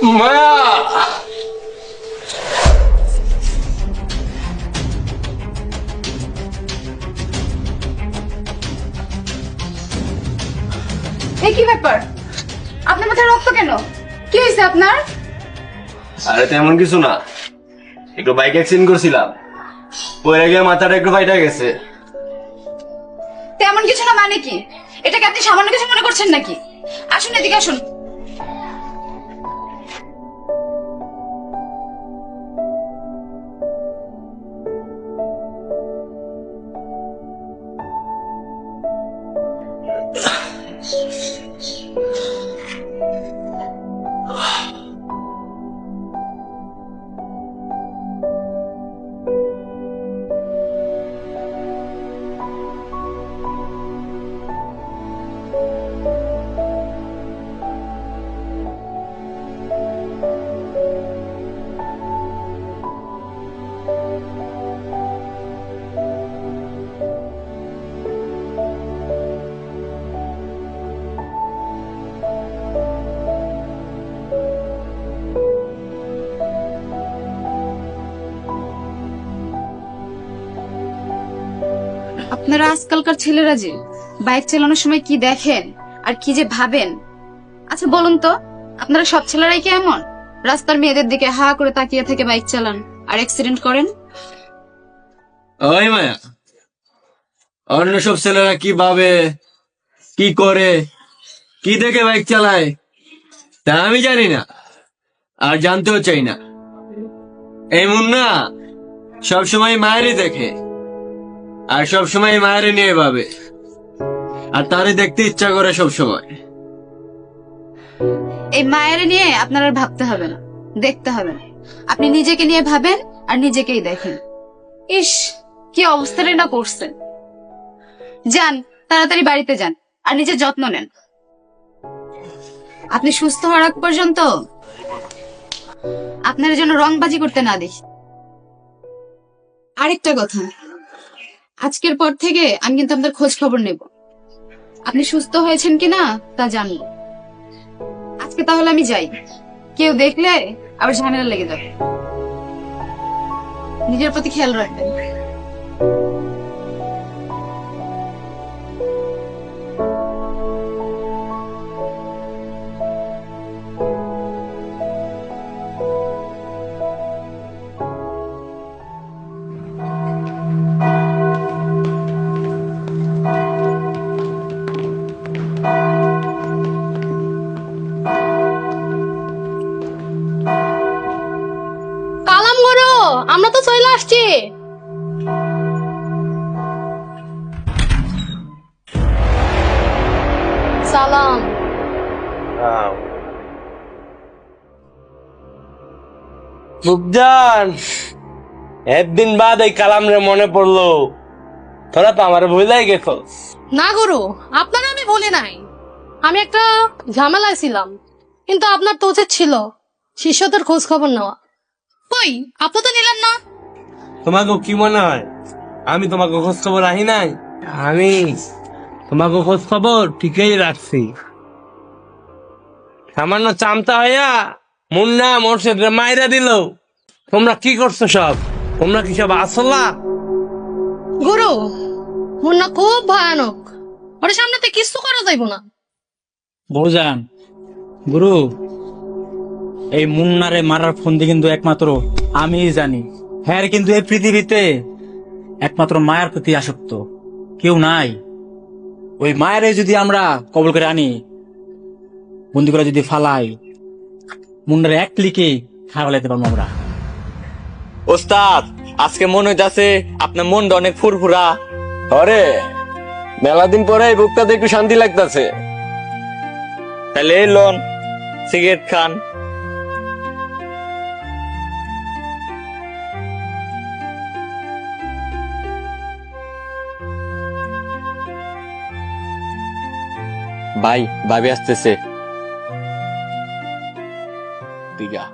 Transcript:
মায়া, এই কি ব্যাপার? আপনার মাথায় রক্ত কেন? কি হয়েছে আপনার? আরে তেমন কিছু না, একটু বাইক অ্যাক্সিডেন্ট করছিলাম, পড়ে গিয়ে মাথাটা একটু ফাইটা গেছে। তেমন কিছু না মানে কি? এটাকে আপনি সামান্য কিছু মনে করছেন নাকি? আসুন এদিকে আসুন। আপনারা আজকালকার ছেলেরা যে বাইক চালানোর সময় কি দেখেন আর কি যে ভাবেন, আচ্ছা বলুন তো, আপনারা সব ছেলেরাই কি এমন রাস্তার মেয়েদের দিকে হা করে তাকিয়ে থেকে বাইক চালান আর অ্যাক্সিডেন্ট করেন? ওই মায়া, অন্য সব ছেলেরা কি ভাবে, কি করে, কি দেখে বাইক চালায় তা আমি জানি না, আর জানতেও চাই না। এই মুন্না সবসময় মায়েরই দেখে, আর সবসময় মায়েরই নিয়ে ভাবে, আর তারই দেখতে ইচ্ছা করে সব সময়। এই মায়ের নিয়ে আপনার আর ভাবতে হবে না, দেখতে হবে না। আপনি নিজেকে নিয়ে ভাবেন আর নিজেকেই দেখেন। ইস, কি অবস্থাটাই না করছেন। যান, তাড়াতাড়ি বাড়িতে যান আর নিজের যত্ন নেন। আপনি সুস্থ হওয়ার আগ পর্যন্ত আপনার জন্য রংবাজি করতে না দেখি। আরেকটা কথা, আজকের পর থেকে আমি কিন্তু আপনার খোঁজ খবর নেব, আপনি সুস্থ হয়েছেন কিনা তা জানবো। আজকে তাহলে আমি যাই, কেউ দেখলে আবার ঝামেলা লেগে যাবে। নিজের প্রতি খেয়াল রাখবেন। কালাম গরো, আমরা তো চলে আসছি। সালাম। মুখজান, একদিন বাদ এই কালাম রে মনে পড়লো, তোরা তো আমার ভুলাই গেছ। না গুরু, আপনারা আমি বলি নাই। আমি একটা ঝামেলায় ছিলাম, কিন্তু আপনার তো উচিত ছিল শিষ্যদের খোঁজ খবর নেওয়া। কই, আপনি তো নিলেন না। তোমাকে কি মনে হয় আমি তোমাকে খোঁজ খবর রাখি নাই? আমি তোমাকে খোঁজ খবর ঠিকই রাখছি। সামান্য চামতা হইয়া মুন্না মোর্শেদ মাইরা দিল। তোমরা কি করছো সব? তোমরা কি সব আসলা? গুরু, মুন্না খুব ভয়ানক, ওর সামনে তো কিছু করা যাইব না। বৌজান, গুরু, এই মুন্নারে মারার ফন্দি কিন্তু একমাত্র আমিই জানি। হ্যাঁ, কিন্তু এই পৃথিবীতে একমাত্র মায়ের প্রতি আসক্ত কেউ নাই। ওই মায়েরে যদি আমরা কবল করে আনি, বন্দি করে যদি ফালাই, মুন্নারে এক ক্লিকে খাওয়া লাইতে পারবো আমরা। ওস্তাদ, আজকে মনে হইতাছে আপনার মনটা অনেক ফুরফুরা। আরে মেলা দিন পরে এই বুকটাতে একটু শান্তি লাগতেছে। তাহলে এই লন, সিগারেট খান। ভাই, ভাবি আসতেছে। দিঘা।